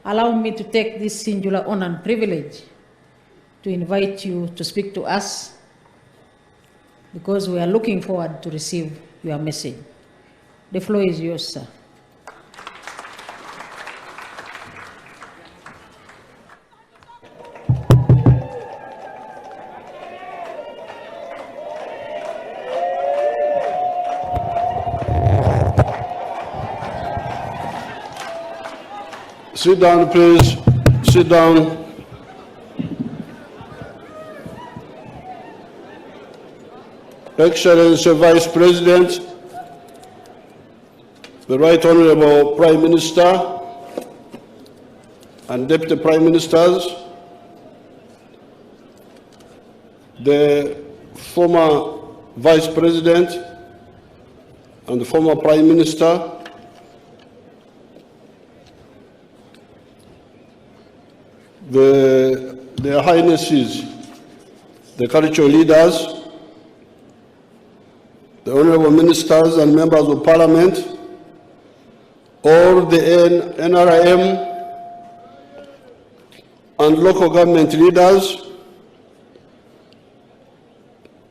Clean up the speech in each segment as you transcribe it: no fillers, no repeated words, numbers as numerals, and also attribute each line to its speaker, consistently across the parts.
Speaker 1: Allow me to take this singular honor and privilege to invite you to speak to us, because we are looking forward to receive your message. The floor is yours, sir.
Speaker 2: Sit down, please. Sit down. Excellency Vice President, the Right Honorable Prime Minister and Deputy Prime Ministers, the former Vice President and the former Prime Minister, their Highnesses, the cultural leaders, the honorable ministers and members of parliament, all the NRM and local government leaders,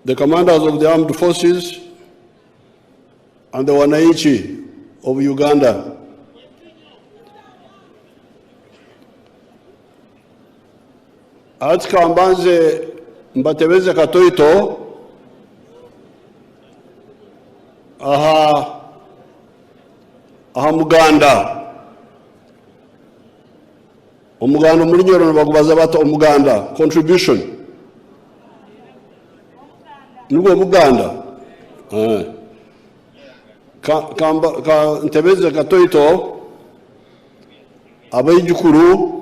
Speaker 2: the commanders of the armed forces, and the wananchi of Uganda. Atika mbanze mbatebeze katoito aha muganda umuganda muri nyoro bagubaza bato umuganda contribution nugo muganda ka ntebeze katoito abayijukuru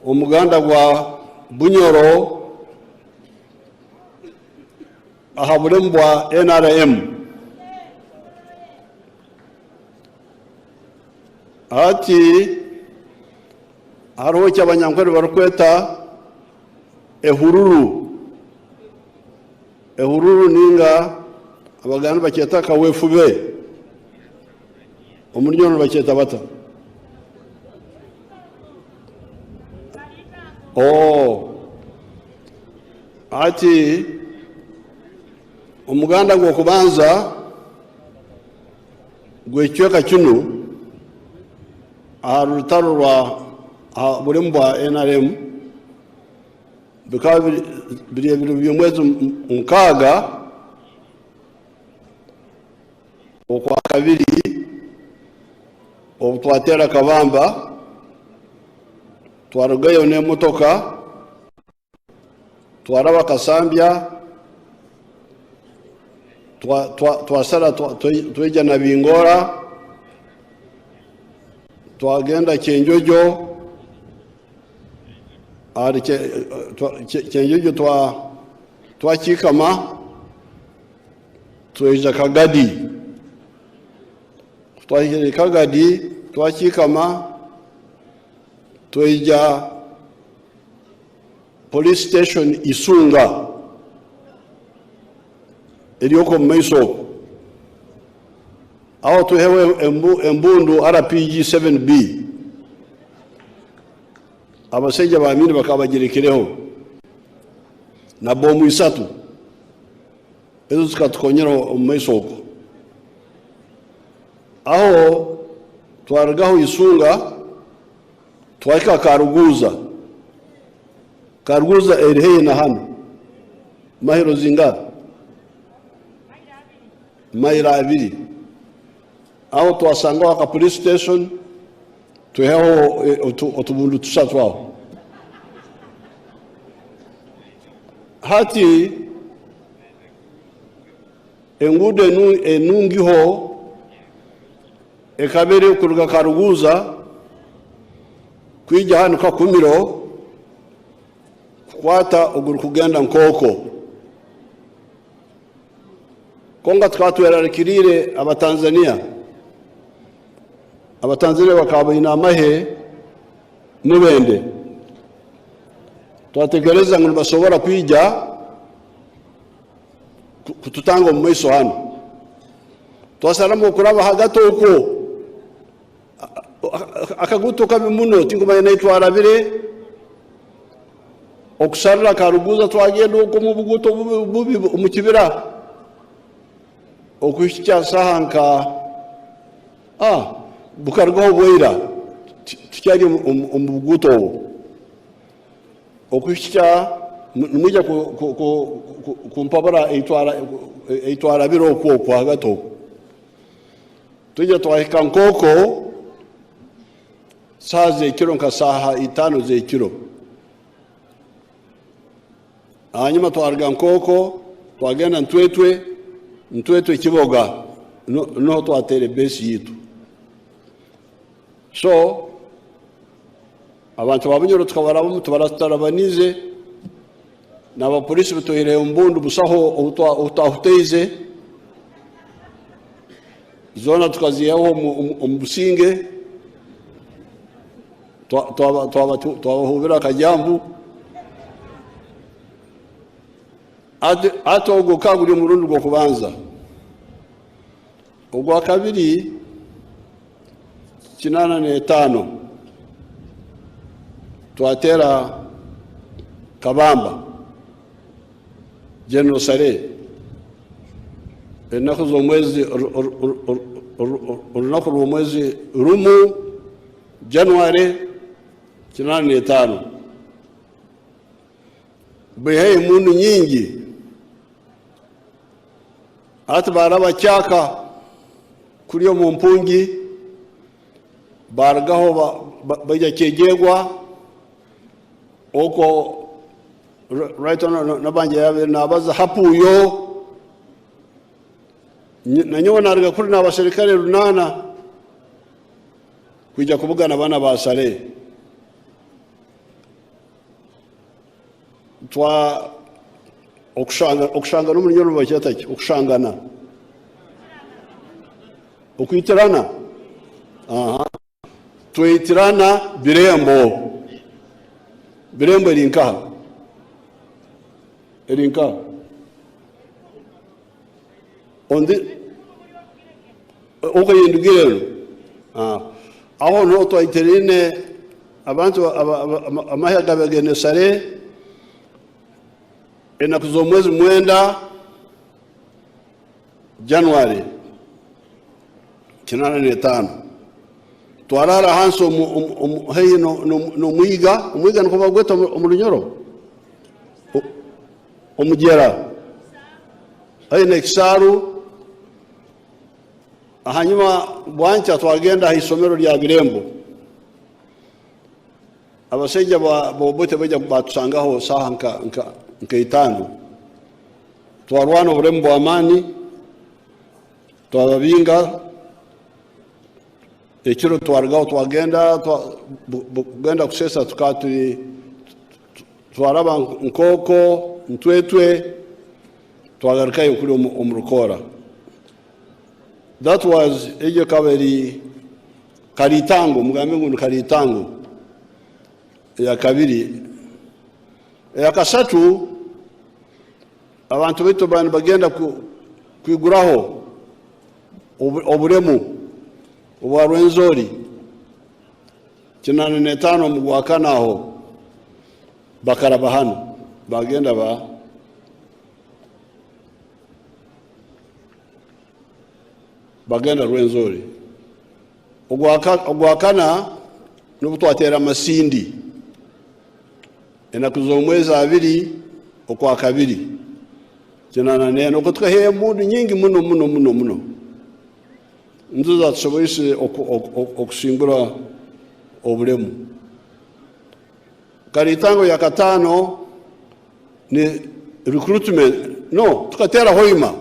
Speaker 2: umuganda gwa bunyoro aha burembwa NRM ati hariho cy'abanyankore barukweta ehururu ninga abaganda baketa kawefube umuryono baketa bata ati umuganda gwo kubanza gwecyoka kinu arutaro rwa burembwa NRM bikaba biri by'umwezi mukaga okwa kabiri obutwatera kabamba twarugayo n'emotoka twaraba kasambya twasara tweja na bingora twagenda Kyenjojo ari Kyenjojo twakikama tweja Kagadi twakikama tweja police station Isunga elioko maiso aho tuhewe embundu RPG 7B abasajja baamini bakabagerekereho na bomu 3 ezo zikatukonyera maiso aho twaragaho Isunga twaika Karuguza eriheye na hano mahiro zinga maira 2 aho twasanga waka police station tuheho otubundu tusatwaho hati engude enungiho ekabere kuruga Karuguza kwija hano kakumiro kwata oguru kugenda nkoko konga twatwerarikirire abatanzania bakaba inamahe nubende twategereza ngo basobora kwija kututanga mu maiso hano twasaramo kuraba hagato uko akaguto kabi muno tingoma inaitwara bire okusarira karuguza twagenda uko mu buguto bubi mu kibira okushikya sahanka bukarwaho bwira tukyari mu buguto okushikya mwija kumpabara eitwara biro kwa gato tujya twahika nkoko saa zekiro nka saha 5 zekiro hanyuma twarga nkoko twagenda ntwetwe kiboga no twatere base yitu so abantu babunyoro tukabarabo tubaratarabanize n'abapolisi batohereye umbundu busaho utahuteize zona tukaziyaho umusinge twabahubira akajambu ate ogwo kaguri umurundi gwo kubanza ogwa kabiri 85 twatera Kabamba General Sare enaku z'omwezi olunaku lw'omwezi rumu January 85 behe mundu nyingi ati baraba cyaka kuriyo mu mpungi baragaho bajya kegegwa oko right on nabanje yabe nabaza hapuyo nanyo narga kuri n'abasirikare runana kujya kubugana bana basare twa okushanga n'umunyoro bacyataki okushangana okwitirana twitirana birembo erinka ondi okuyindugirero aho no twiterine abantu amahaga bagene sare enaku z'omwezi 9 January 85 twarara hanso heyi no mwiga nko bagweta umurunyoro omugera aine kisaru hanyuma bwanca twagenda hisomero lya birembo abaseja bobote baja batusangaho saha nka 5 twarwana burembo amani twababinga ekiro twargaho twagenda kusesa tukaturi twaraba nkoko ntwetwe twagarikayo kuri umurukora. That was ejo kabiri karitango mugambe ngo karitango ya kabiri ya kasatu abantu beto bana bagenda kwiguraho oburemu obwarwenzori 85 mugwakanaho bakaraba hano bagenda bagenda rwenzori ogwakana n'ubutwatera amasindi enaku z'omwezi 2 okwa kabiri kinanane okutwa he mundu nyingi muno nzuza tushoboyise okushingura obulemu. Karitango ya katano ni recruitment tukatera hoima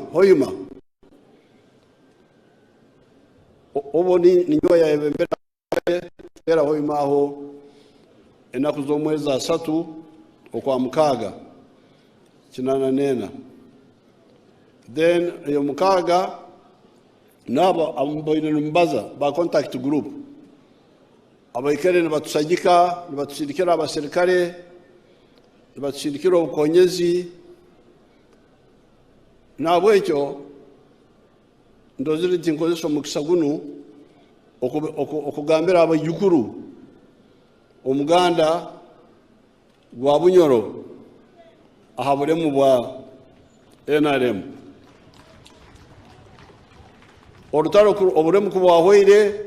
Speaker 2: obo ni nyo ya ebembera tera hoima aho enaku z'omwezi 3 okwa mukaga kinananena then yo mukaga nabo amboine numbaza ba contact group abaikere nibatusagika nibatusirikira abaserikare nibatusirikira obukonyezi nabo ekyo ndozire tinkozeso mukisagunu okugambira abajjukuru omuganda gwa Bunyoro aha bulemu bwa NRM. Olutalo obulemu kubwahwaire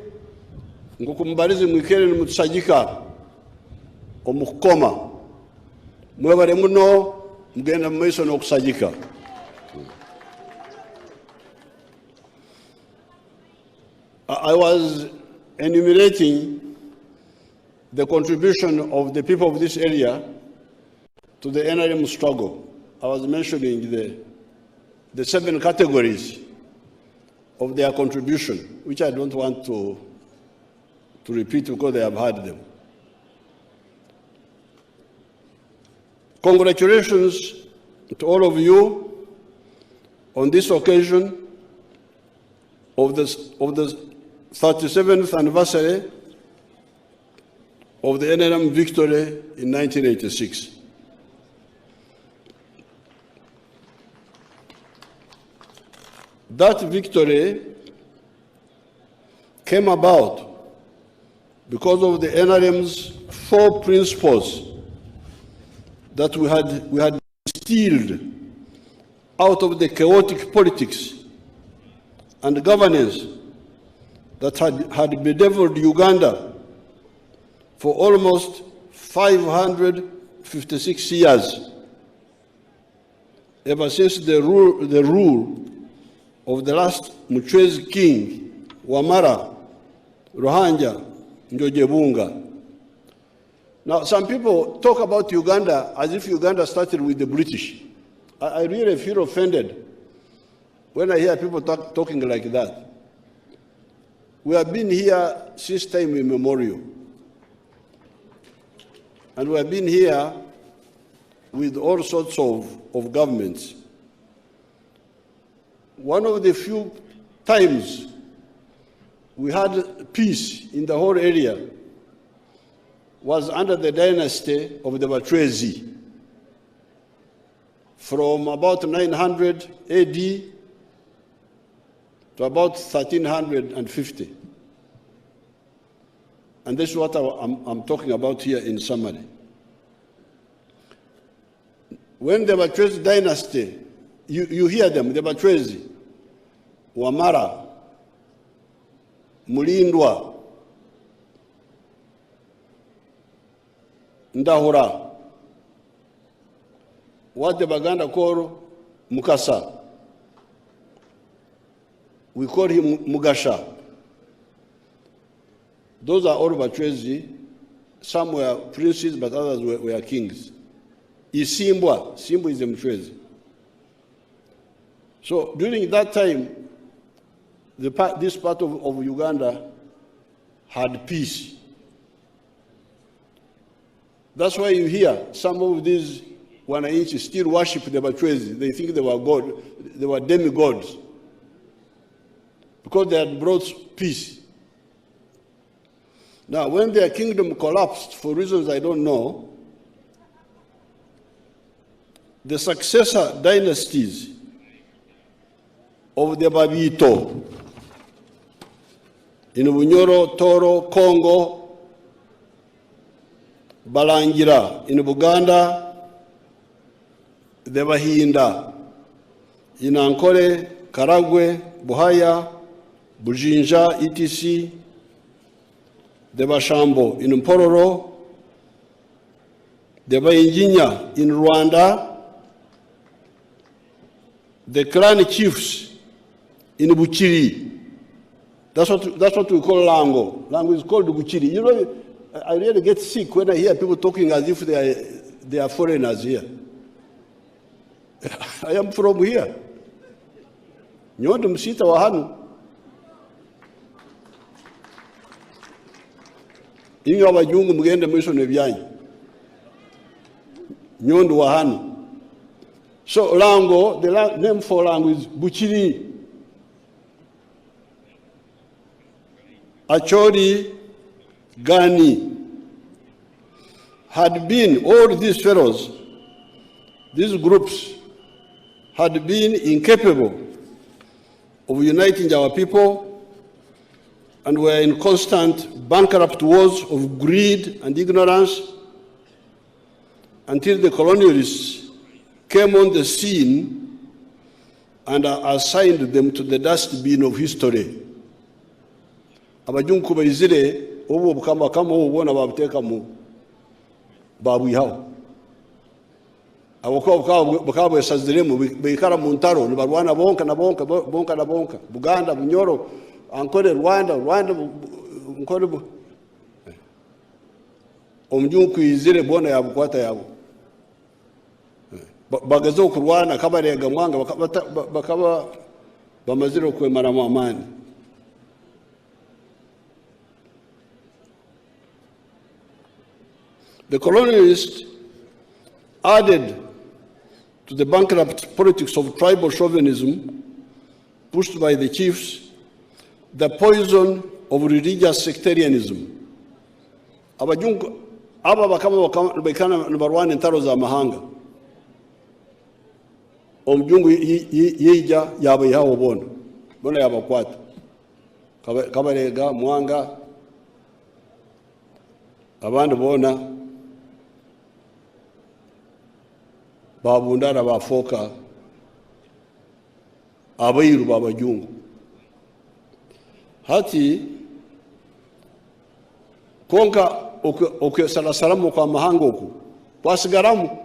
Speaker 2: ng'okumubalizi mwikere nimutusagika omukukoma mwebale muno mugenda mu maiso n'okusagika. I was enumerating the contribution of the people of this area to the NRM struggle. I was mentioning the 7 categories of their contribution, which I don't want to repeat because they have heard them. Congratulations to all of you on this occasion of the 37th anniversary of the NRM victory in 1986. That victory came about because of the NRM's 4 principles that we had instilled out of the chaotic politics and governance that had bedeviled Uganda for almost 556 years, ever since the rule of the last Muchwezi king, Wamara, Ruhanja, Njojebunga. Now, some people talk about Uganda as if Uganda started with the British. I really feel offended when I hear people talking like that. We have been here since time immemorial. And we have been here with all sorts of governments. One of the few times we had peace in the whole area was under the dynasty of the Batwezi, from about 900 AD to about 1350. And this is what I'm talking about here in summary. When the Batwezi dynasty, you hear them, the Batwezi, Wamara, Mulindwa, Ndahura, what the Baganda call Mukasa. We call him Mugasha. Those are all Batwezi. Some were princes, but others were kings. Isimbwa, Simbu is a Mutwezi. So during that time, this part of Uganda had peace. That's why you hear some of these Wananchi still worship the Batwezi. They think they were God, they were demigods, because they had brought peace. Now, when their kingdom collapsed, for reasons I don't know, the successor dynasties of the Babito in Bunyoro, Toro, Congo, Balangira in Buganda, the Bahinda in Ankole, Karagwe, Buhaya, Bujinja, etc., the Bashambo in Mpororo, the Bayinjinya in Rwanda, the clan chiefs in Buchiri. That's what we call Lango. Lango is called Buchiri. You know, I really get sick when I hear people talking as if they are foreigners here. I am from here. Nyondo msita wa hanu. Inyo abajungu mugende mwiso nebyanyi. Nyondo wa hanu. So Lango, the name for Lango is Buchiri. Achori, Gani, had been, all these fellows, these groups, had been incapable of uniting our people and were in constant bankrupt wars of greed and ignorance until the colonialists came on the scene and assigned them to the dustbin of history. Abajungu bayizire obu bukama kama ubona babuteka mu babwihaho. Abakobwa bakaba esaziremu bikara mu ntaro nibarwana bonka na bonka Buganda Bunyoro ankore Rwanda nkore omujungu yizire bona yabukwata yabo bagazo kurwana kabarega mwanga bakaba bamaziro kwemara mu amani. The colonialists added to the bankrupt politics of tribal chauvinism pushed by the chiefs the poison of religious sectarianism. Abajungu aba bakana barwana intaro za mahanga. Omujungu yija yabayihaho bona yabakwata kabarega mwanga abandi bona babundara bafoka abayiru babajungu hati konka salamu kwa mahanga oku kwasigaramu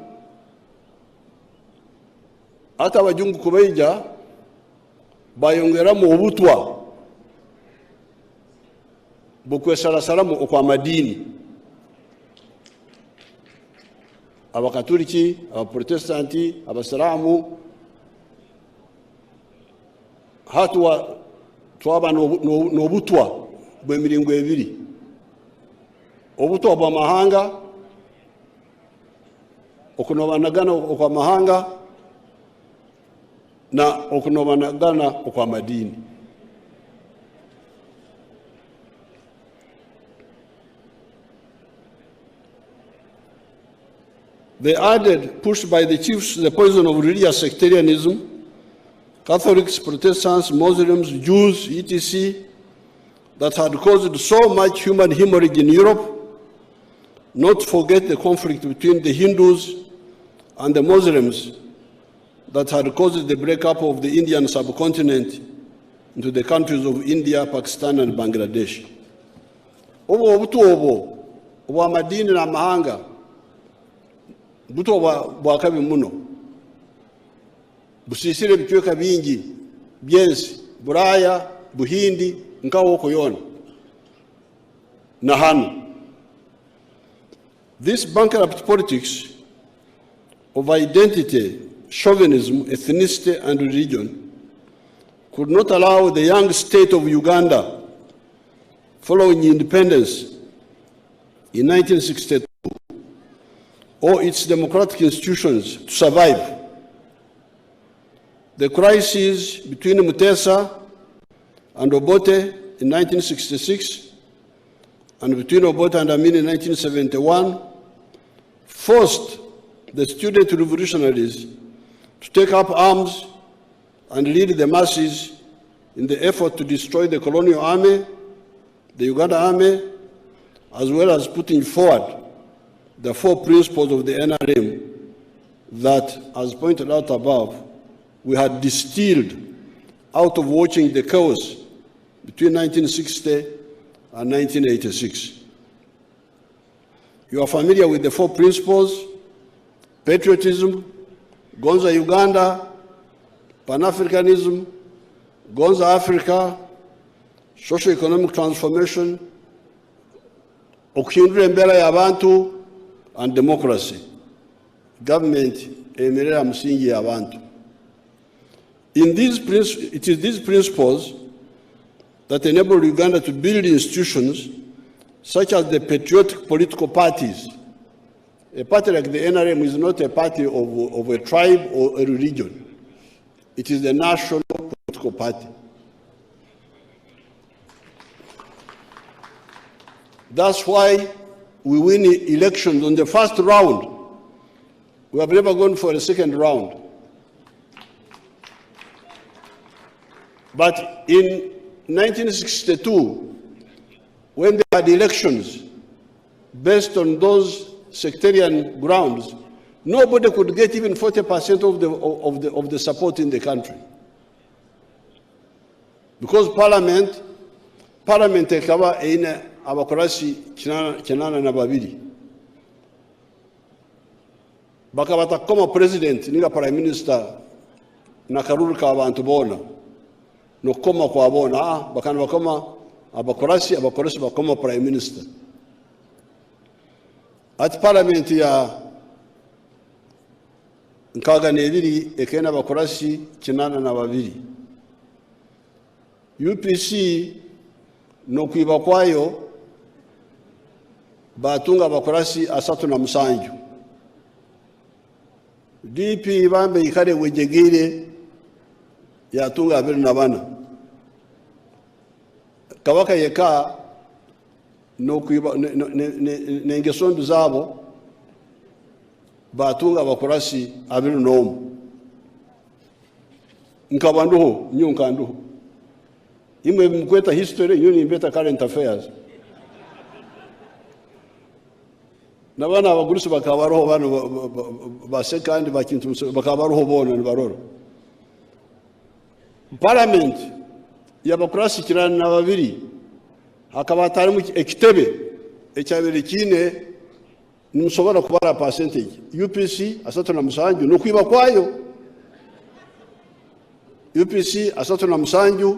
Speaker 2: hata abajungu kubaija bayongeramu obutwa bukwesalamu okwa madini. Abakatoliki, abaprotestanti, abasiramu hatwa twaba n'obutwa bw'emiringo ebiri. Obutwa bwa mahanga okunobanagana okwa mahanga na okunobanagana okwa madini. They added, pushed by the chiefs, the poison of religious sectarianism, Catholics, Protestants, Muslims, Jews, etc., that had caused so much human hemorrhage in Europe, not to forget the conflict between the Hindus and the Muslims that had caused the breakup of the Indian subcontinent into the countries of India, Pakistan, and Bangladesh. Obo madini na mahanga buto bwakabi muno busisire bichweka bingi byensi Buraya Buhindi nkawo koyona na hanu. This bankrupt politics of identity, chauvinism, ethnicity, and religion could not allow the young state of Uganda, following independence in 1962, or its democratic institutions to survive. The crisis between Mutesa and Obote in 1966 and between Obote and Amin in 1971 forced the student revolutionaries to take up arms and lead the masses in the effort to destroy the colonial army, the Uganda army, as well as putting forward the 4 principles of the NRM that, as pointed out above, we had distilled out of watching the chaos between 1960 and 1986. You are familiar with the 4 principles: patriotism, Gonza Uganda, Pan-Africanism, Gonza Africa, socio-economic transformation, okuhindura embeera y'abantu, and democracy. Government emerera musingi y'abantu. It is these principles that enable Uganda to build institutions such as the patriotic political parties. A party like the NRM is not a party of a tribe or a religion. It is a national political party. That's why we win elections on the first round. We have never gone for a second round. But in 1962, when they had elections based on those sectarian grounds, nobody could get even 40% of the support in the country. Because Parliament ekaba eine abakorasi kinana na babiri. Bakabata koma president niga prime minister na karuru ka abantu bona no koma kwa bona bakana bakoma abakorasi bakoma prime minister at parliament ya nkaga nebiri ekena abakorasi kinana na babiri. UPC no kwiba kwayo batunga abakorasi 37. DP bambe ikare wejegire yatunga 24. Kabaka yeka no kwiba nengesondu zabo batunga abakorasi 21. Nkabanduho nyunkanduho imwe mkweta history yuni mbeta current affairs. Nabana abagurusi bakabaroho bano basekandi bakintu bakabaroho bona nibaroro. Parliament y'abakorasi kirana na babiri hakaba hatarimu ekitebe ekyabere kine nimusobora kubara percentage. UPC 37 no kwiba kwayo. UPC 37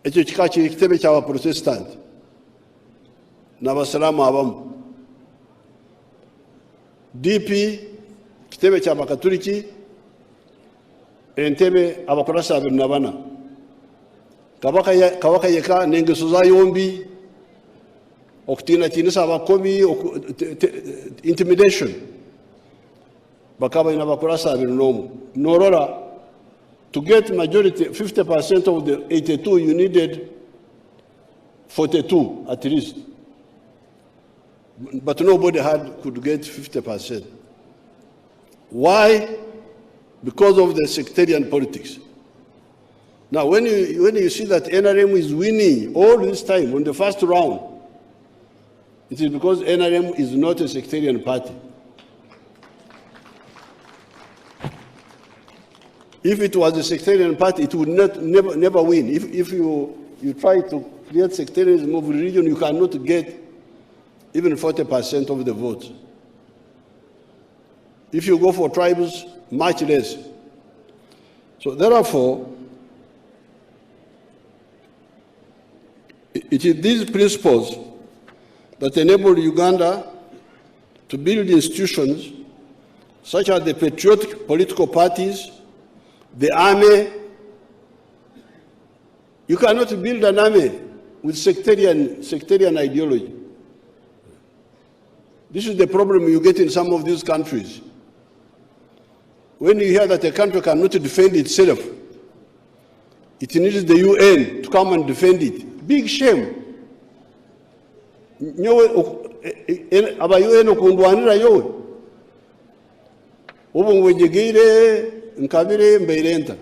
Speaker 2: ekyo kikakiri kitebe ky'aba protestant n'abasalamu abamu. DP kitebe ky'abakatoliki entebe abakorasi 24. Kabaka yeka nengeso za yombi okutinisa abakomi intimidation bakaba ina abakorasi 21. Norora to get majority 50% of the 82 you needed 42 at least. But nobody could get 50%. Why? Because of the sectarian politics. Now, when you see that NRM is winning all this time on the first round, it is because NRM is not a sectarian party. If it was a sectarian party, it would never win. If you try to create sectarianism of religion, you cannot get even 40% of the votes. If you go for tribes, much less. So therefore, it is these principles that enable Uganda to build institutions such as the patriotic political parties, the army. You cannot build an army with sectarian ideology. This is the problem you get in some of these countries. When you hear that a country cannot defend itself, it needs the UN to come and defend it. Big shame. Aba UN okundwanira yowe. Ubu ngwejegire nkabire mbeirenta.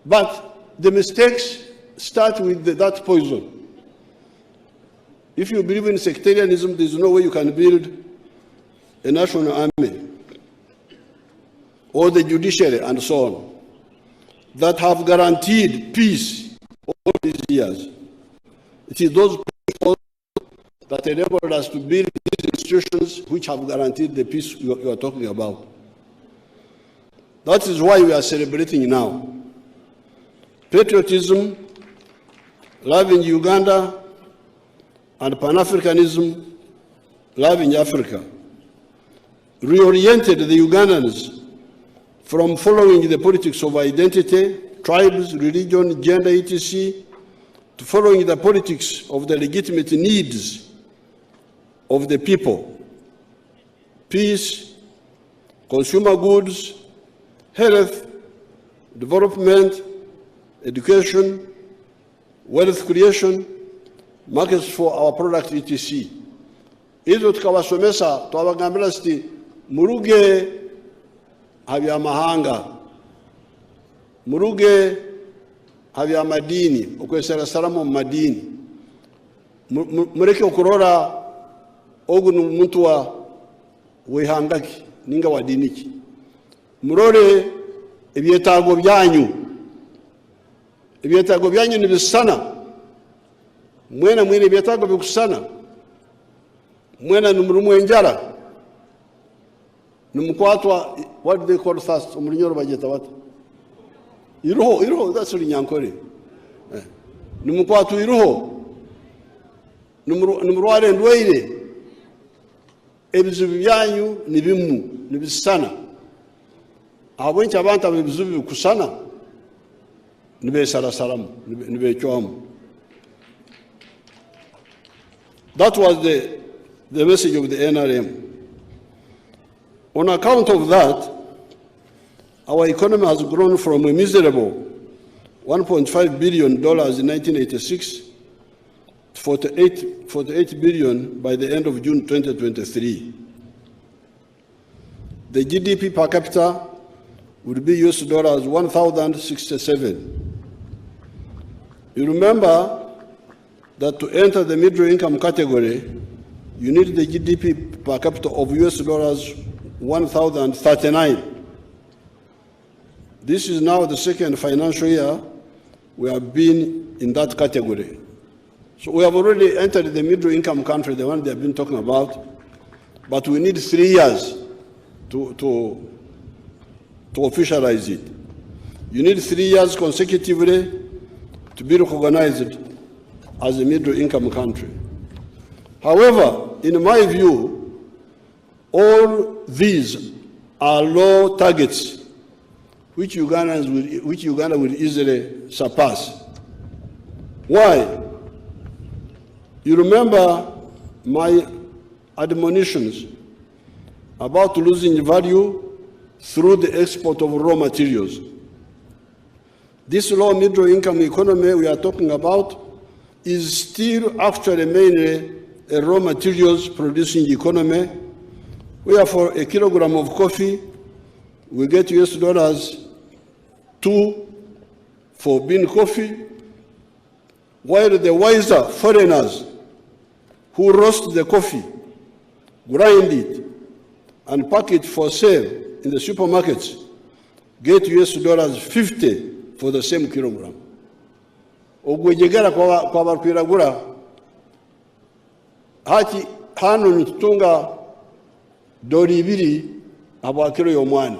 Speaker 2: But the mistakes start with that poison. If you believe in sectarianism, there's no way you can build a national army or the judiciary and so on that have guaranteed peace all these years. It is those people that enabled us to build these institutions which have guaranteed the peace you are talking about. That is why we are celebrating now. Patriotism, loving Uganda, and Pan-Africanism, loving Africa, reoriented the Ugandans from following the politics of identity, tribes, religion, gender, etc., to following the politics of the legitimate needs of the people: peace, consumer goods, health, development, education, wealth creation, markets for our product, etc. Izo tukawasomesa twabagambira siti muruge habyamahanga, muruge habi amadini okwesera salamu madini mureke okurora ogu muntu wa wehangaki ninga wa diniki murore ebyetago byanyu nibisana mwena ebyetago bikusana mwena numurumwenjara numukwatwa what do they call thirst umunyoro bageta bata iruho that's nyankore numukwatwa iruho numurware ndweire ebizubi byanyu nibisana abwenye abantu abebizubi bikusana nibesara salamu nibechwamu. That was the message of the NRM. On account of that, our economy has grown from a miserable $1.5 billion in 1986 to 48 billion by the end of June 2023. The GDP per capita would be US dollars 1,067. You remember that to enter the middle income category, you need the GDP per capita of US dollars 1,039. This is now the second financial year we have been in that category. So we have already entered the middle income country, the one they have been talking about, but we need 3 years to officialize it. You need 3 years consecutively to be recognized as a middle income country. However, in my view, all these are low targets which Uganda will easily surpass. Why? You remember my admonitions about losing value through the export of raw materials. This low middle income economy we are talking about is still actually mainly a raw materials producing economy, where for a kilogram of coffee, we get US dollars 2 for bean coffee, while the wiser foreigners who roast the coffee, grind it, and pack it for sale in the supermarkets get US dollars 50 for the same kilogram. Ogwejegera kwa barkwiragura hati hano ntutunga dori ibiri abakiro y'omwana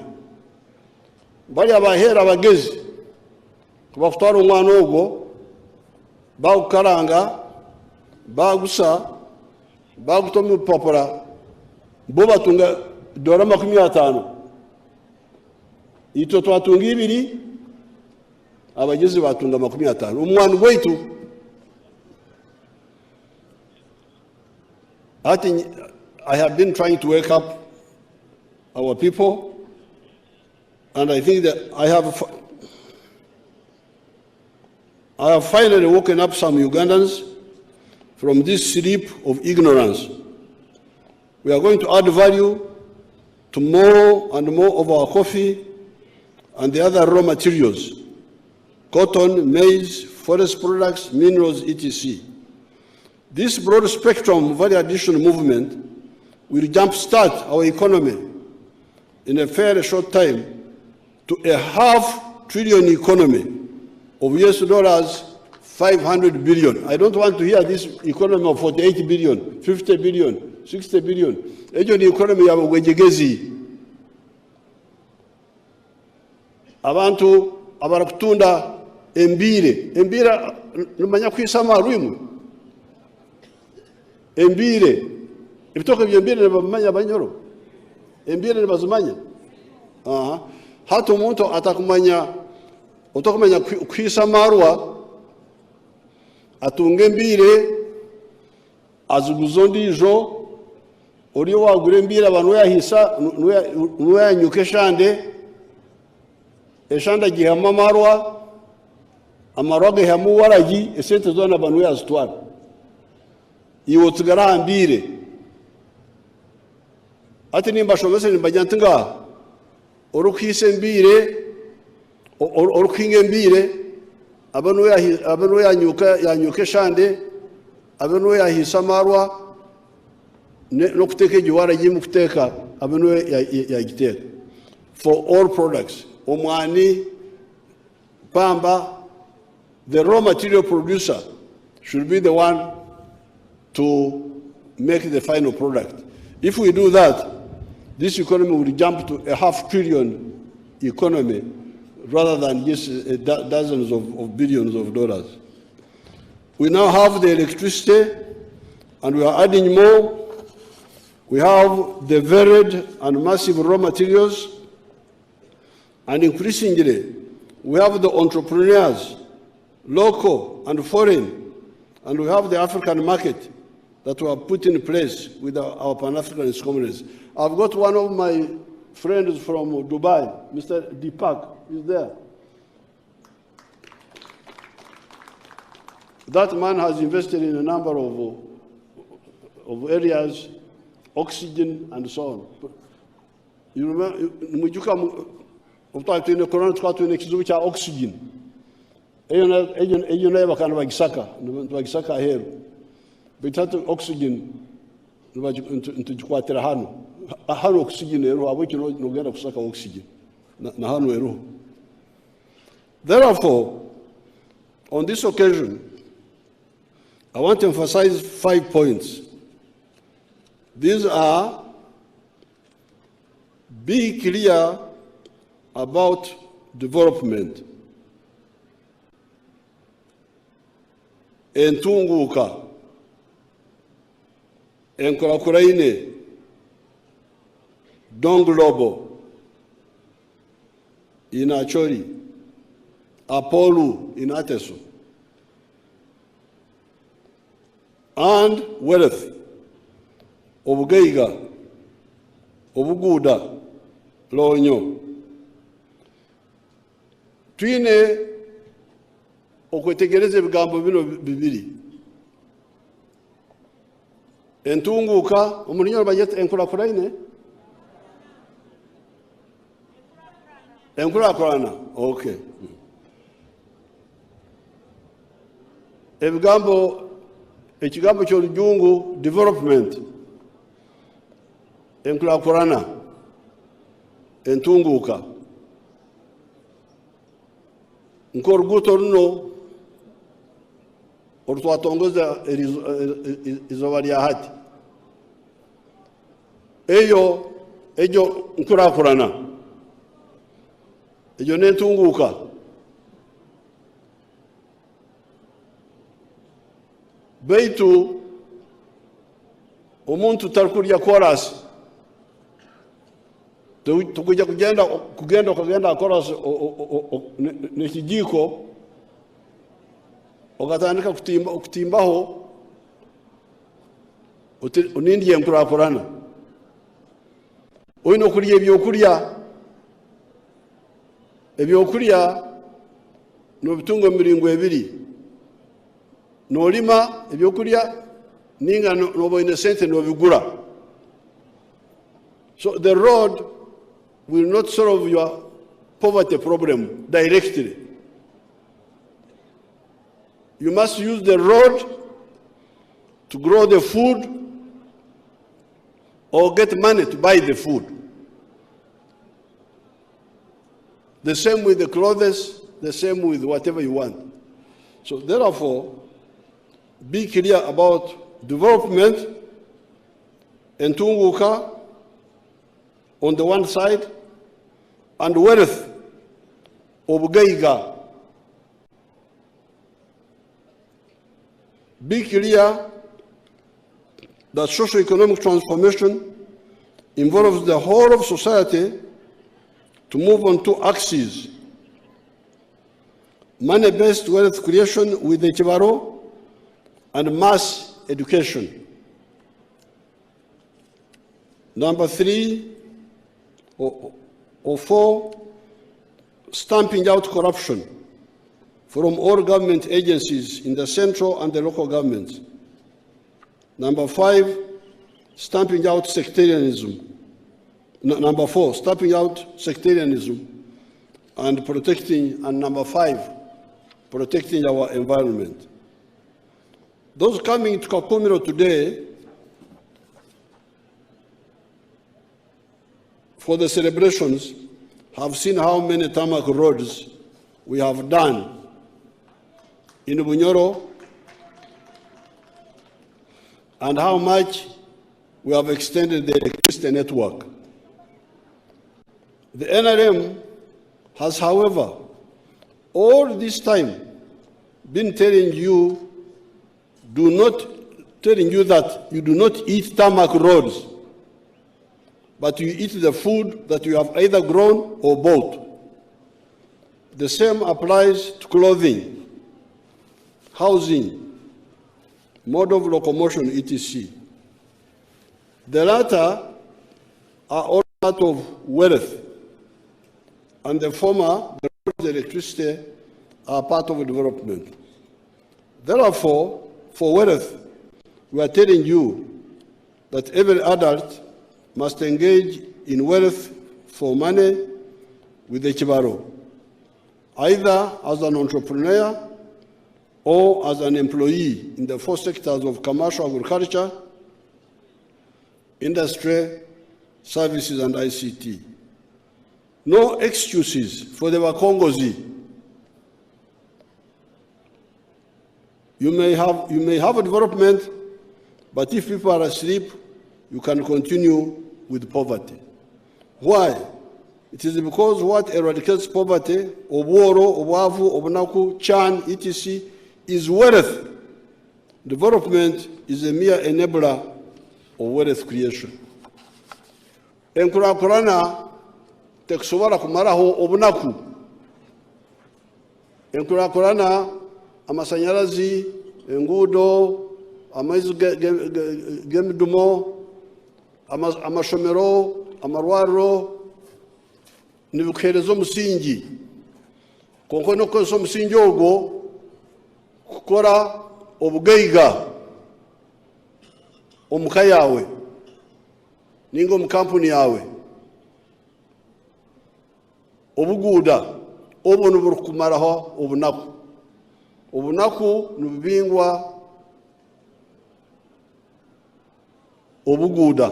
Speaker 2: bali abahera abagezi kubafutwara umwana ogwo bawukaranga bagusa bagutoma papura bo batunga dora 50 ito twatunga ibiri abagezi batunga 50 umwana gwitu I have been trying to wake up our people, and I think that I have finally woken up some Ugandans from this sleep of ignorance. We are going to add value to more and more of our coffee and the other raw materials, cotton, maize, forest products, minerals, etc. This broad spectrum value addition movement will jumpstart our economy in a fairly short time to a $500 billion economy of US dollars 500 billion. I don't want to hear this economy of 48 billion, 50 billion, 60 billion. Ejo ni economy ya wejegezi. Abantu abarakutunda embira numanya kwisama rwimu. Embire ibitoke byembire bamanya banyoro embire bazumanya hata umuntu atakumanya utakumanya kwisamarwa atunge mbire azuguzondijo uri wagure mbire abantu yahisa nuyanyuke shande eshanda gihama marwa amarwa hamu waragi esente zona abantu yazitwara iwo tsigara mbire ati nimba shomese nimbajantinga orukhise mbire orukhinge mbire abanu yanyuka shande abanu yahisa marwa no kuteka egiwara gimu kuteka abanu yagiteka for all products omwani pamba. The raw material producer should be the one to make the final product. If we do that, this economy will jump to a $500 billion economy rather than just dozens of billions of dollars. We now have the electricity and we are adding more. We have the varied and massive raw materials, and increasingly we have the entrepreneurs, local and foreign, and we have the African market that we have put in place with our Pan-Africanist communities. I've got one of my friends from Dubai, Mr. Deepak, is there. That man has invested in a number of areas, oxygen and so on. You remember, oxygen. Eyo naye bakana bagisaka heru bitatu oxygen ntugikwatira hano oxygen ero abo kino nogenda kusaka oxygen na hano ero. Therefore, on this occasion, I want to emphasize 5 points. These are: be clear about development. Entunguka, Enkulaakulana, Donglobo, Inachori, Apolu in Ateso, and wealth, Obugeiga, Obuguda, Lonyo. Twine okwetegereza ebigambo bino bibiri. Entunguka, omulinyo bageta Enkulaakulana. Enkulaakulana, okay. Ekigambo ky'olujungu development. Enkulaakulana, entunguka. Nkoruguto runo orutwatongoza izoba lya hati eyo Enkulaakulana eyo n'entunguuka. Baitu omuntu talikulya chorus tukujja kugenda chorus n'ekijiko ogatandika kutimbaho onindye Enkulaakulana. Oyina okulya ebyokulya n'obitunga emiringo ebiri. N'olima ebyokulya ninga n'oba oyina sente n'obigula. So the road will not solve your poverty problem directly. You must use the road to grow the food or get money to buy the food. The same with the clothes, the same with whatever you want. So therefore, be clear about development, entunguka on the one side, and wealth, obugeiga. Be clear that socio-economic transformation involves the whole of society to move on 2 axes: money-based wealth creation with the Chibaro and mass education. Number 3 or 4, stamping out corruption from all government agencies in the central and the local governments. Number 5, stamping out sectarianism. Number 4, stamping out sectarianism and protecting, and number 5, protecting our environment. Those coming to Kakumiro today for the celebrations have seen how many tarmac roads we have done in Bunyoro and how much we have extended the electricity network. The NRM has, however, all this time been telling you that you do not eat tarmac roads, but you eat the food that you have either grown or bought. The same applies to clothing, housing, mode of locomotion, etc. The latter are all part of wealth, and the former, the electricity, are part of development. Therefore, for wealth, we are telling you that every adult must engage in wealth for money with the Chibaro, either as an entrepreneur or as an employee in the four sectors of commercial agriculture, industry, services, and ICT. No excuses for the Wakongozi. You may have a development, but if people are asleep, you can continue with poverty. Why? It is because what eradicates poverty, obworo, obwavu, obunaku, chan, etc., is wealth. Development is a mere enabler of wealth creation. Enkulaakulana tekusobola kumaraho obunaku. Enkulaakulana amasanyalazi, enguudo, amaizi g'emidumo, amashomero, amarwariro, nibikuheereza omusingi. Konka n'okukozesa omusingi ogwo kukora obugaiga omuka yawe ninga omu kampuni yawe. Obuguuda obwo nibukumaraho obunaku. Obunaku nibubingwa obuguuda.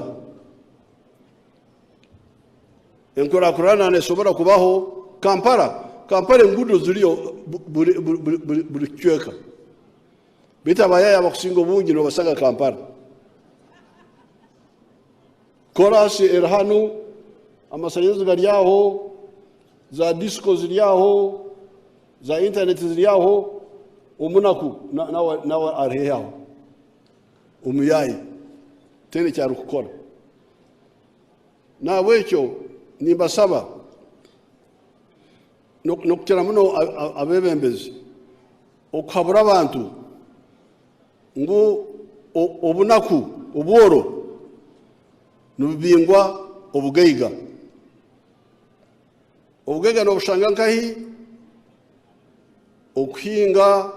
Speaker 2: Enkulaakulana nesobora kubaho Kampala enguudo ziriyo buli kicweka. Bita abayaya bakusinga obungi nobasanga Kampala. Korasi eri hanu, amasanyalazi gari aho, za disco ziri aho, za internet ziri aho, omunaku nawe ari aho. Omuyayi tene kyari kukora. Nahabwekyo nimbasaba nokukira muno abebembezi okuhabura abantu ngu obunaku obworo nibubingwa obugaiga. Obugaiga nobushanga nkahi okuhinga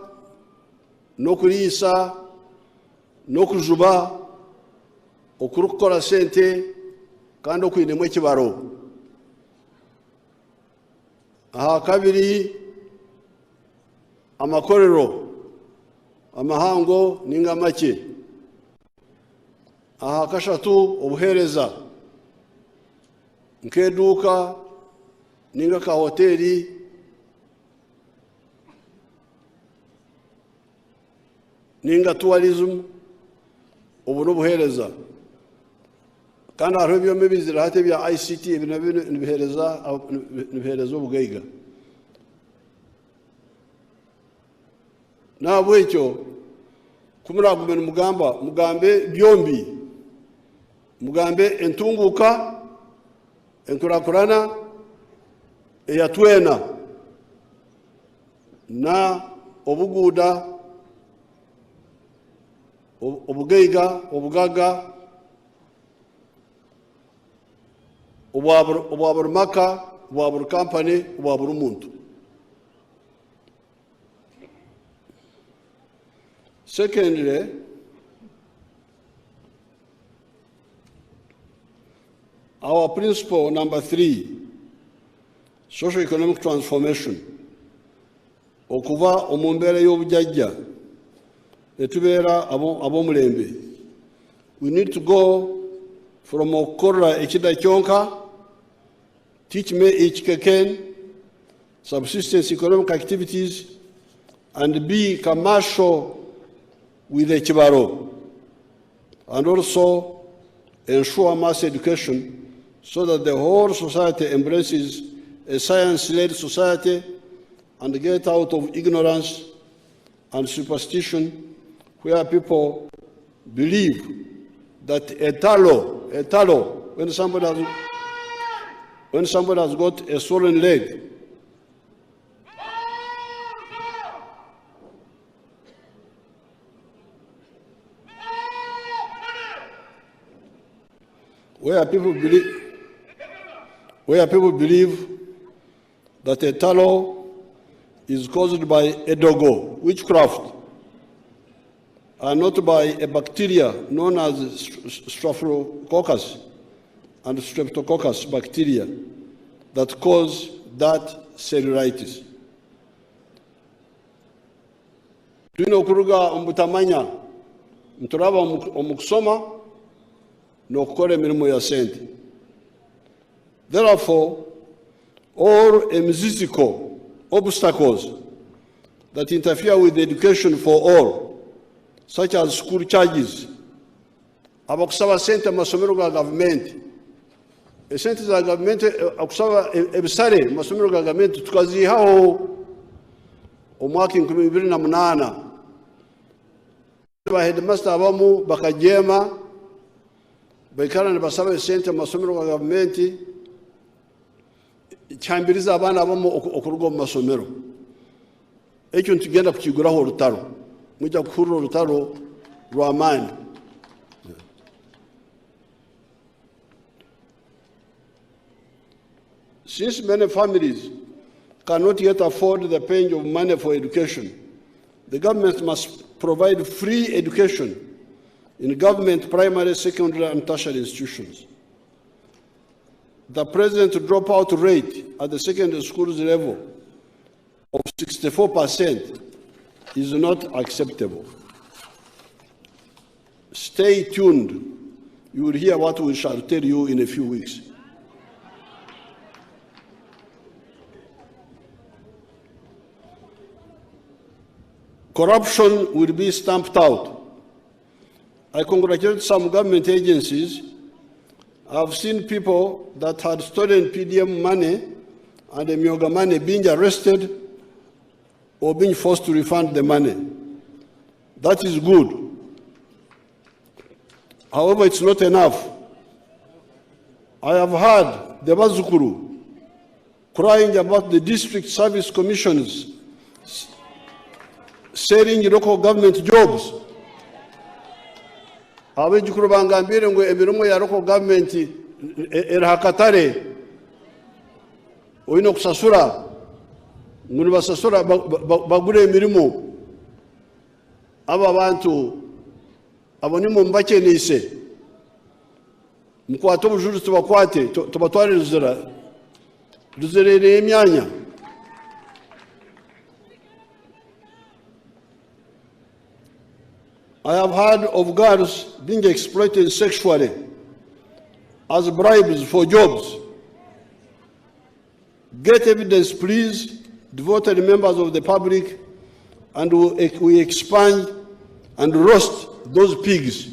Speaker 2: n'okuriisa n'okujuba okurukukora sente kandi okwinemu ekibaro. Aha kabiri amakorero amahango ninga make. Aha kashatu obuhereza nk'eduuka ninga ka hoteri ninga tourism obu n'obuhereza. Kandi hariho ebyoma ebizire hati ebya ICT ebi nabyo nibihereza obugaiga. Nahabwekyo kumuragume mugambe byombi. Mugambe entunguka, enkulaakulana eyatwena na obuguuda, obugaiga, obugaga obwa buri maka, obwa buri kampani, obwa buri muntu. Secondly, our principle number 3, socio-economic transformation, okuva mu mbeera y'obujjajja ne tubeera ab'omulembe. We need to go from okukorera ekidda kyonka, teach me each keken, subsistence economic activities, and be commercial with the Chibaro, and also ensure mass education so that the whole society embraces a science-led society and get out of ignorance and superstition where people believe that a tallow, when somebody has got a swollen leg, where people believe that a tallow is caused by a dogo, witchcraft, and not by a bacteria known as Staphylococcus and Streptococcus bacteria that cause that cellulitis. Tulina okuruga omubutamanya ntulaba omukusoma n'okukola emirimu ya sente. Therefore, all emiziziko obstacles that interfere with education for all, such as school charges, abakusaba sente mu masomero ga gavumenti, esente za gavumenti akusaba ebisale mu masomero ga gavumenti tukaziihawo omwaka 2008. Ba headmaster abamu bakajeema baikala ne basaba esente mu masomero ga gavumenti, kyambiriza abaana abamu okuruga mu masomero. Ekyo ntugenda kukiguraho olutalo, mujja kuhurira olutalo lw'amaanyi. Since many families cannot yet afford the paying of money for education, the government must provide free education in government primary, secondary, and tertiary institutions. The present dropout rate at the secondary schools level of 64% is not acceptable. Stay tuned. You will hear what we shall tell you in a few weeks. Corruption will be stamped out. I congratulate some government agencies. I've seen people that had stolen PDM money and the myaka money being arrested or being forced to refund the money. That is good. However, it's not enough. I have heard the Bazukuru crying about the district service commissions selling local government jobs. Abejukuru bangambire ngo emirimo ya local government erahakatare oyino kusasura muri basasura bagure emirimo aba bantu aboni mu mbakenise mukwato bujuru tubakwate tubatware ruzerere emyanya. I have heard of girls being exploited sexually as bribes for jobs. Get evidence, please, devoted members of the public, and we expand and roast those pigs.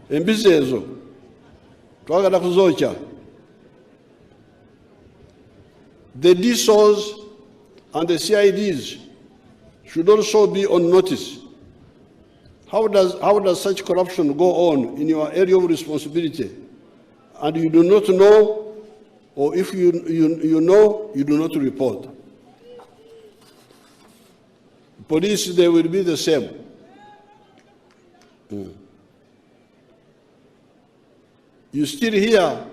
Speaker 2: Embizezo, twagala kuzocha. The DSOs and the CIDs should also be on notice. How does such corruption go on in your area of responsibility, and you do not know, or if you know, you do not report? Police, they will be the same. You still hear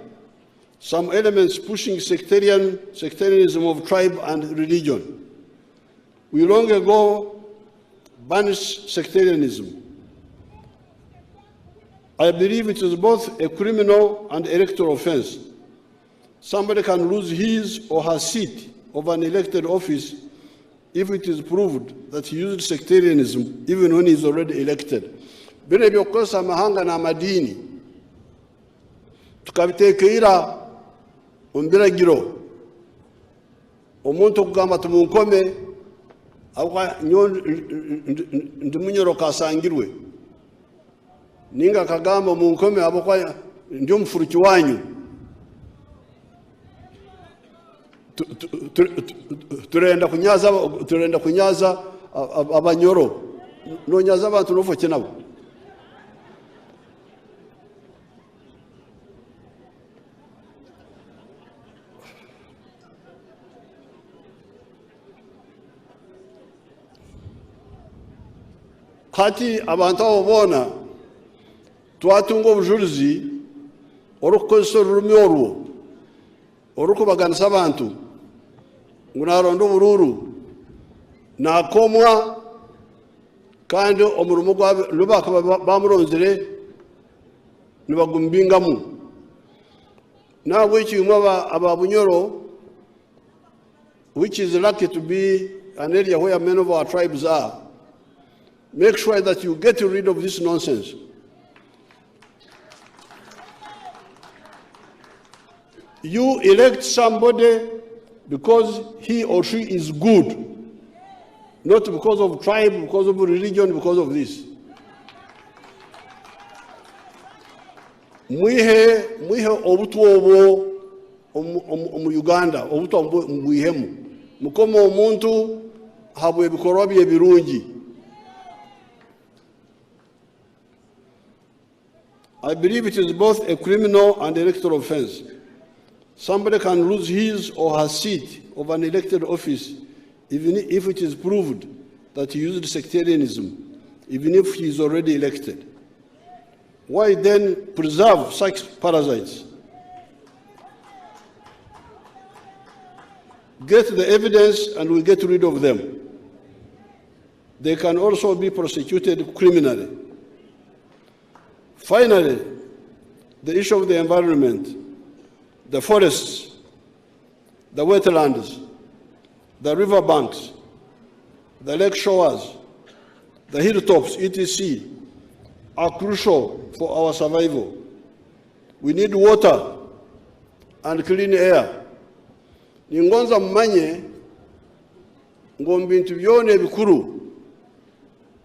Speaker 2: some elements pushing sectarianism of tribe and religion. We long ago banished sectarianism. I believe it is both a criminal and electoral offense. Somebody can lose his or her seat of an elected office if it is proved that he used sectarianism even when he is already elected. Bino ebyokukozesa amahanga n'amadini tukabiteekera omu biragiro omuntu okugamba tumunkome nyo ndi munyoroka asangirwe ninga akagamba munkome abokwa ndi omufuruki wanyu turenda kunyaza abanyoro nonyaza abantu nofoke nabo. Kati abantu abo bona twatunga obujulizi orukukozesa orurimi orwo orukubaganisa abantu ngu naronda obururu nakomwa kandi omurimo gwabo bamuronzire nibagumbingamu nabwekyo imwe ababunyoro, which is lucky to be an area where many of our tribes are, make sure that you get rid of this nonsense. You elect somebody because he or she is good, not because of tribe, because of religion, because of this. Mwihe obutu obo omu Uganda, obutu mwihemu. Mukoma omuntu habwe ebikorwa bye birungi. I believe it is both a criminal and electoral offense. Somebody can lose his or her seat of an elected office even if it is proved that he used sectarianism, even if he is already elected. Why then preserve such parasites? Get the evidence and we'll get rid of them. They can also be prosecuted criminally. Finally, the issue of the environment, the forests, the wetlands, the river banks, the lake shores, the hilltops, etc., are crucial for our survival. We need water and clean air. Ningonza mmanye ngombintu byone bikuru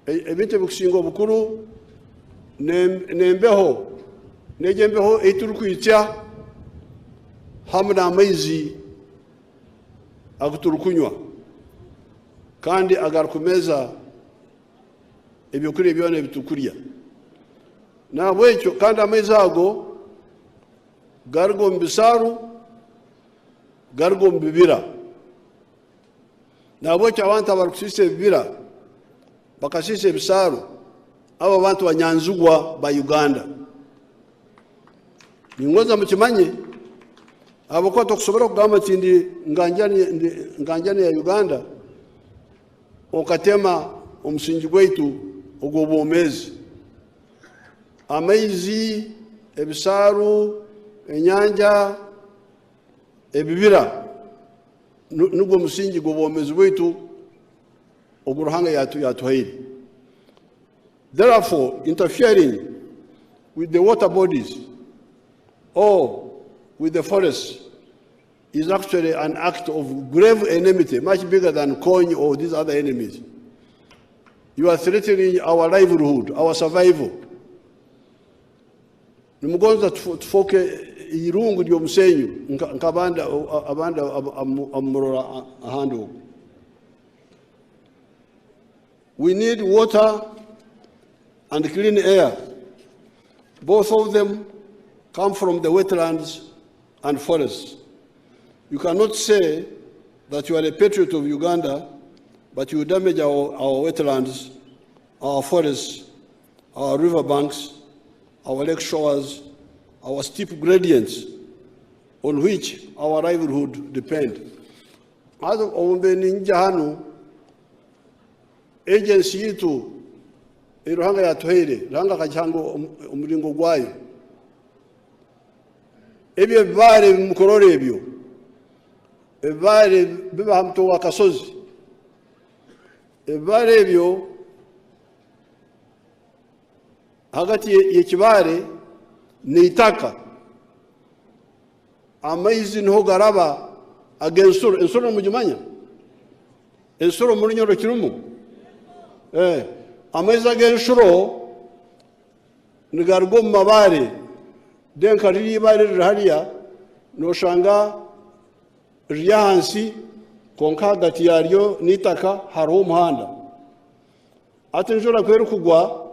Speaker 2: ebintu ebikusinga obukuru nembeho nejembeho eturukwitya hamuna amaizi aguturukunywa kandi agarukumeza ebyokuri byone bitukurya nabwekyo kandi amaizi ago gargo mbisaru gargo mbibira nabwekyo abantu abarukusisa ebibira bakasisa ebisaru abo bantu banyanzugwa ba Uganda. Ningoza mukimanye abako tokusobora kugamba tindi nganjani ya Uganda okatema omusingi gwaitu ogw'obwomezi amaizi ebisaru enyanja ebibira nugwo musingi gw'obwomezi bwaitu oguruhanga yatuhaire. Therefore, interfering with the water bodies or with the forests is actually an act of grave enmity, much bigger than coin or these other enemies. You are threatening our livelihood, our survival. Nimugonza tufoke irungu lyo musenyu nkabanda abanda amurora ahando. We need water and clean air. Both of them come from the wetlands and forests. You cannot say that you are a patriot of Uganda, but you damage our wetlands, our forests, our riverbanks, our lake shores, our steep gradients on which our livelihood depend. As of Ninjahanu, agency yitu iruhanga yatuhaire ranga kachango umuringo gwayo ebyo bibare mukorore ebyo bibare biba hamto wakasozi ebibaare ebyo hagati y'ekibaare n'eitaka amaizi niho garaba ag'ensoro. Ensoro mugimanya? Ensoro mu Runyoro kirimu? Amaizi ag'ensoro nigaruga omu mabaare, denka riri ibaare riri hariya noshanga riri ahansi konka hagati yaryo n'itaka hariho omuhanda. Ati enjura kweri kugwa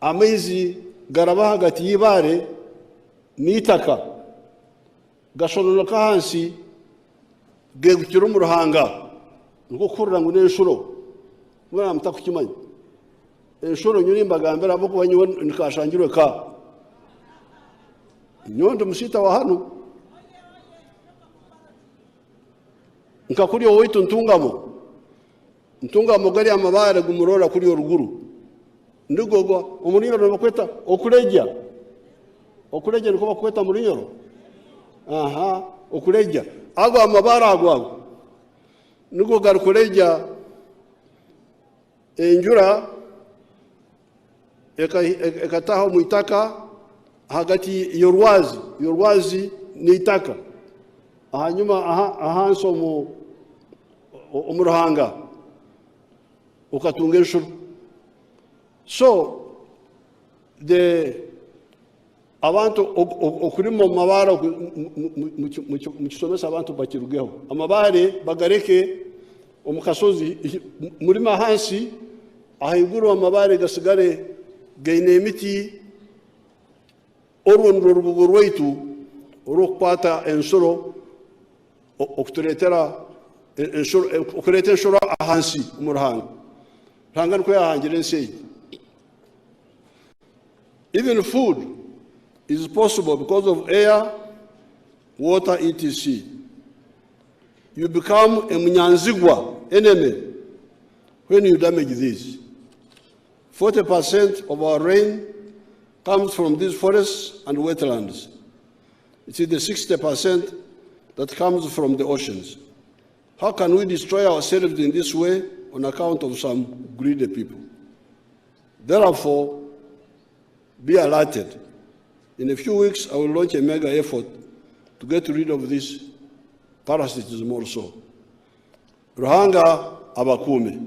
Speaker 2: amaizi garaba hagati y'ibaare n'itaka gashononoka hansi gegukira omu ruhanga niko kuhurira ngu n'enshuro mwena mutakukimanya. Enshuro nyowe nimbagambira habwokuba nyowe nikashangirwe ka nyowe ndi musita wa hanu nkakuri owaitu ntungamo gari amabaare gumurora kuri oruguru ndigogo omu Runyoro nibakweta okurejja. Okurejja niko bakweta mu Runyoro. Okurejja ago amabaare ago nigo garukurejja enjura ekataha mu itaka hagati y'orwazi n'itaka hanyuma ahansi omu ruhanga okatunga enshuro. So abantu okurima omu mabaare mu kisomesa abantu bakirugeho. Amabaare bagareke omu kasozi murima ahansi ahaiguru amabaare gasigare gaine emiti orwo nirwo rubugo rwaitu orw'okukwata ensoro okutureetera okureeta enshoro ahansi omu ruhanga. Ruhanga nikwo yahangira ensi egi. Even food is possible because of air, water, etc. You become a munyanzigwa enemy when you damage this. 40% of our rain comes from these forests and wetlands. It is the 60% that comes from the oceans. How can we destroy ourselves in this way on account of some greedy people? Therefore, be alerted. In a few weeks, I will launch a mega effort to get rid of this parasitism also. Ruhanga abakume.